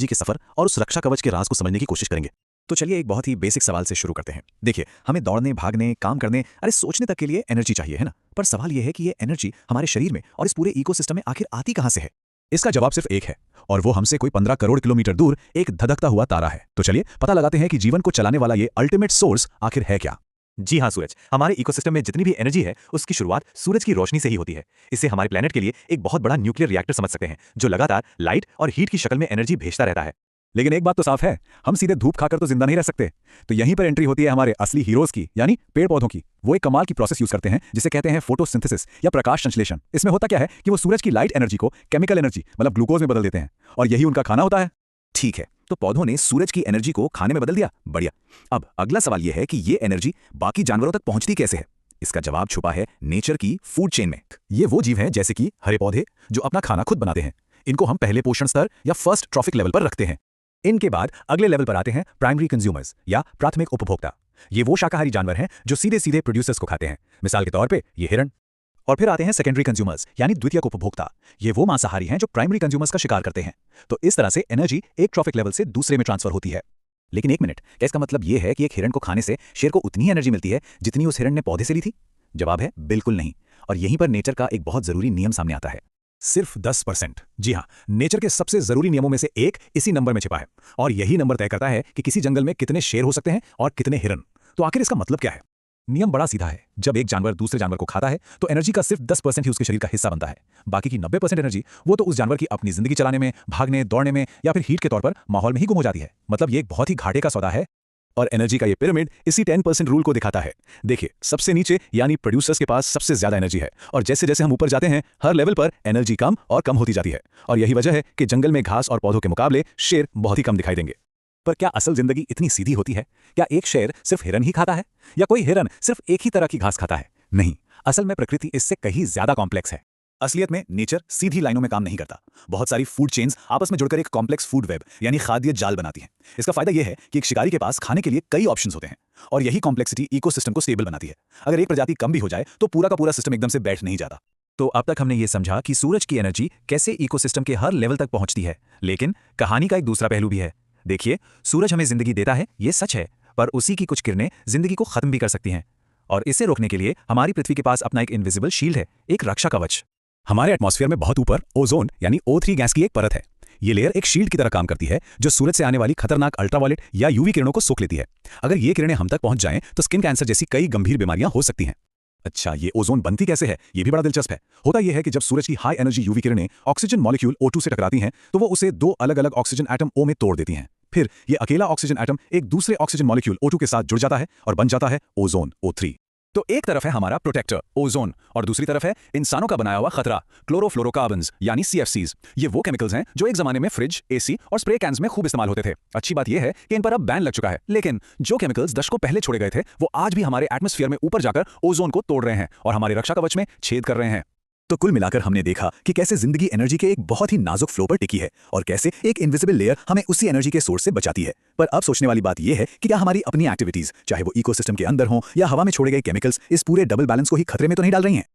Energy के सफर और उस रक्षा कवच के राज को समझने की कोशिश करेंगे। तो चलिए एक बहुत ही बेसिक सवाल से शुरू करते हैं। देखिए, हमें दौड़ने, भागने, काम करने, अरे सोचने तक के लिए एनर्जी चाहिए, है ना? पर सवाल यह है कि ये एनर्जी हमारे शरीर में और इस पूरे इकोसिस्टम में आखिर आती कहां से है? इसका जवाब सिर्फ एक है, और वो हमसे कोई 15 करोड़ किलोमीटर दूर एक धधकता हुआ तारा है। तो चलिए पता लगाते हैं कि जीवन को चलाने वाला ये अल्टीमेट सोर्स आखिर है क्या। जी हाँ, सूरज। हमारे इकोसिस्टम में जितनी भी एनर्जी है उसकी शुरुआत सूरज की रोशनी से ही होती है। इससे हमारे प्लेनेट के लिए एक बहुत बड़ा न्यूक्लियर रिएक्टर समझ सकते हैं, जो लगातार लाइट और हीट की शक्ल में एनर्जी भेजता रहता है। लेकिन एक बात तो साफ है, हम सीधे धूप खाकर तो जिंदा नहीं रह सकते। तो यहीं पर एंट्री होती है हमारे असली हीरोज की, यानी पेड़ पौधों की। वो एक कमाल की प्रोसेस यूज करते हैं जिसे कहते हैं फोटोसिंथेसिस या प्रकाश संश्लेषण। इसमें होता क्या है कि वो सूरज की लाइट एनर्जी को केमिकल एनर्जी मतलब ग्लूकोज में बदल देते हैं, और यही उनका खाना होता है। ठीक है, तो पौधों ने सूरज की एनर्जी को खाने में बदल दिया, बढ़िया। अब अगला सवाल यह है कि ये एनर्जी बाकी जानवरों तक पहुंचती कैसे है। इसका जवाब छुपा है नेचर की फूड चेन में। ये वो जीव हैं जैसे कि हरे पौधे जो अपना खाना खुद बनाते हैं। इनको हम पहले पोषण स्तर या फर्स्ट ट्रॉफिक लेवल पर रखते हैं। इनके बाद अगले लेवल पर आते हैं प्राइमरी कंज्यूमर्स या प्राथमिक उपभोक्ता। ये वो शाकाहारी जानवर हैं जो सीधे सीधे प्रोड्यूसर्स को खाते हैं, मिसाल के तौर पे ये हिरण। और फिर आते हैं सेकेंडरी कंज्यूमर्स यानी द्वितीयक उपभोक्ता। ये वो मांसाहारी हैं जो प्राइमरी कंज्यूमर्स का शिकार करते हैं। तो इस तरह से एनर्जी एक ट्रॉफिक लेवल से दूसरे में ट्रांसफर होती है। लेकिन एक मिनट, क्या इसका मतलब ये है कि एक हिरण को खाने से शेर को उतनी एनर्जी मिलती है जितनी उस हिरण ने पौधे से ली थी? जवाब है बिल्कुल नहीं। और यहीं पर नेचर का एक बहुत जरूरी नियम सामने आता है, सिर्फ 10%। जी हाँ, नेचर के सबसे जरूरी नियमों में से एक इसी नंबर में छिपा है, और यही नंबर तय करता है कि किसी जंगल में कितने शेर हो सकते हैं और कितने हिरन। तो आखिर इसका मतलब क्या है? नियम बड़ा सीधा है, जब एक जानवर दूसरे जानवर को खाता है तो एनर्जी का सिर्फ 10% ही उसके शरीर का हिस्सा बनता है। बाकी की 90% एनर्जी वो तो उस जानवर की अपनी जिंदगी चलाने में, भागने दौड़ने में या फिर हीट के तौर पर माहौल में ही गुम हो जाती है। मतलब ये एक बहुत ही घाटे का सौदा है। और एनर्जी का ये पिरामिड इसी 10% रूल को दिखाता है। देखिए, सबसे नीचे यानी प्रोड्यूसर्स के पास सबसे ज्यादा एनर्जी है, और जैसे जैसे हम ऊपर जाते हैं हर लेवल पर एनर्जी कम और कम होती जाती है। और यही वजह है कि जंगल में घास और पौधों के मुकाबले शेर बहुत ही कम दिखाई देंगे। पर क्या असल जिंदगी इतनी सीधी होती है? क्या एक शेर सिर्फ हिरन ही खाता है, या कोई हिरन सिर्फ एक ही तरह की घास खाता है? नहीं, असल में प्रकृति इससे कहीं ज्यादा कॉम्प्लेक्स है। असलियत में नेचर सीधी लाइनों में काम नहीं करता। बहुत सारी फूड चेन्स आपस में जुड़कर एक कॉम्प्लेक्स फूड वेब यानी खाद्य जाल बनाती हैं। इसका फायदा यह है कि एक शिकारी के पास खाने के लिए कई ऑप्शंस होते हैं, और यही कॉम्प्लेक्सिटी इकोसिस्टम को स्टेबल बनाती है। अगर एक प्रजाति कम भी हो जाए तो पूरा का पूरा सिस्टम एकदम से बैठ नहीं जाता। तो अब तक हमने ये समझा कि सूरज की एनर्जी कैसे इकोसिस्टम के हर लेवल तक पहुंचती है, लेकिन कहानी का एक दूसरा पहलू भी है। देखिए, सूरज हमें जिंदगी देता है, ये सच है, पर उसी की कुछ किरणें जिंदगी को खत्म भी कर सकती हैं। और इसे रोकने के लिए हमारी पृथ्वी के पास अपना एक इनविजिबल शील्ड है, एक रक्षा कवच। हमारे एटमॉस्फेयर में बहुत ऊपर ओजोन यानी O3 गैस की एक परत है। ये लेयर एक शील्ड की तरह काम करती है जो सूरज से आने वाली खतरनाक अल्ट्रावायलेट या यूवी किरणों को सोख लेती है। अगर ये किरणें हम तक पहुंच जाएं तो स्किन कैंसर जैसी कई गंभीर बीमारियां हो सकती हैं। अच्छा, ये ओजोन बनती कैसे है, ये भी बड़ा दिलचस्प है। होता यह है कि जब सूरज की हाई एनर्जी यूवी किरणें ऑक्सीजन मॉलिक्यूल O2 से टकराती हैं तो वो उसे दो अलग अलग ऑक्सीजन एटम O में तोड़ देती हैं। फिर ये अकेला ऑक्सीजन एटम एक दूसरे ऑक्सीजन मॉलिक्यूल O2 के साथ जुड़ जाता है और बन जाता है ओजोन O3। तो एक तरफ है हमारा प्रोटेक्टर ओजोन, और दूसरी तरफ है इंसानों का बनाया हुआ खतरा क्लोरोफ्लोरोकार्बन्स यानी CFCs। ये वो केमिकल्स हैं जो एक जमाने में फ्रिज, AC और स्प्रे कैन्स में खूब इस्तेमाल होते थे। अच्छी बात यह है कि इन पर अब बैन लग चुका है, लेकिन जो केमिकल्स दशकों पहले छोड़े गए थे वो आज भी हमारे एटमॉस्फेयर में ऊपर जाकर ओजोन को तोड़ रहे हैं और हमारे रक्षा कवच में छेद कर रहे हैं। तो कुल मिलाकर हमने देखा कि कैसे जिंदगी एनर्जी के एक बहुत ही नाजुक फ्लो पर टिकी है, और कैसे एक इनविजिबल लेयर हमें उसी एनर्जी के सोर्स से बचाती है। पर अब सोचने वाली बात यह है कि क्या हमारी अपनी एक्टिविटीज, चाहे वो इकोसिस्टम के अंदर हो या हवा में छोड़े गए केमिकल्स, इस पूरे डबल बैलेंस को ही खतरे में तो नहीं डाल रही हैं?